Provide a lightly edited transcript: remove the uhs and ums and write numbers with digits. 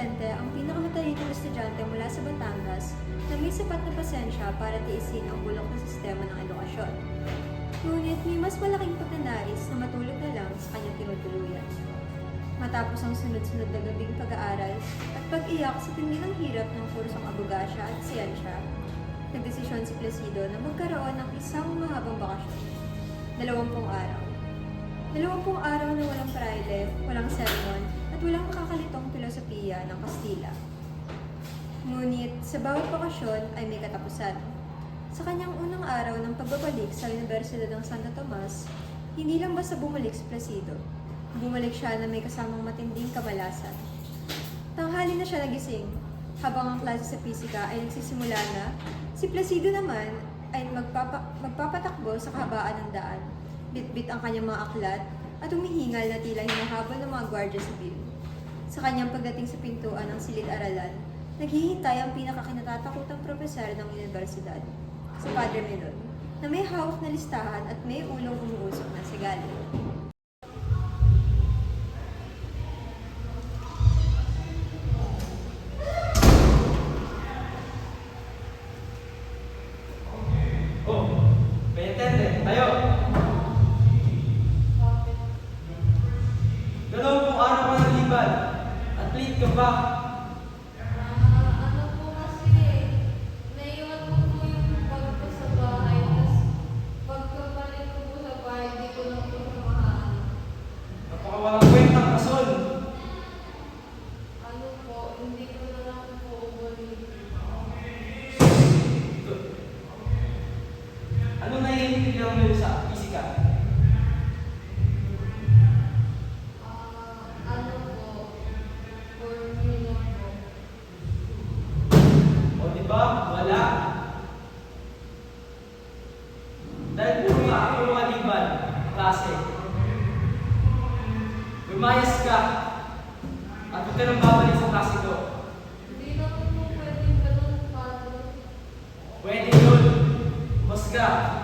Vicente ang pinakamatalinong estudyante mula sa Batangas na may sapat na pasensya para tiisin ang bulok na sistema ng edukasyon. Ngunit may mas malaking pagnanais na matulog na lang sa kanyang tinutuluyan. Matapos ang sunod-sunod na gabing pag-aaral at pag-iyak sa tindi ng hirap ng kursong abogasya at siyensya, nagdesisyon si Placido na magkaroon ng isang mahabang bakasyon. 20 araw. 20 araw na walang praile, walang sermon, at walang makakalitong filosofiya ng Kastila. Ngunit sa bawat bakasyon ay may katapusan. Sa kanyang unang araw ng pagbabalik sa Universidad ng Santo Tomas, hindi lang basta bumalik si Placido. Bumalik siya na may kasamang matinding kamalasan. Tanghali na siya nagising. Habang ang klase sa pisika ay nagsisimula na, si Placido naman ay magpapatakbo sa kahabaan ng daan. Bitbit ang kanyang mga aklat at humihingal na tila hinahabol ng mga gwardiya sibil. Sa kanyang pagdating sa pintuan ng silid-aralan, naghihintay ang pinakakinatatakutang propesor ng universidad, si Padre Melon, na may hawak na listahan at may ulong umuusok na sigali. Penitente, tayo! Dalawang araw ka naliban at late ka pa. Ano po kasi, naiwan ko po yung bag ko sa bahay, tas pagkabalik ko po sa bahay, di ko na po samahan. Napakawalang kwentang rason. Ano po, hindi ko na lang po ubalik. Ano naiintindihan mo sa fisika? Ano po, formula po. O diba? Wala. Dahil puro maliban, klase. Lumayas ka at huwag ka nang babalik sa klase ko. Hindi naman po pwedeng ganun, Padre. Pwede yun. Mas ka.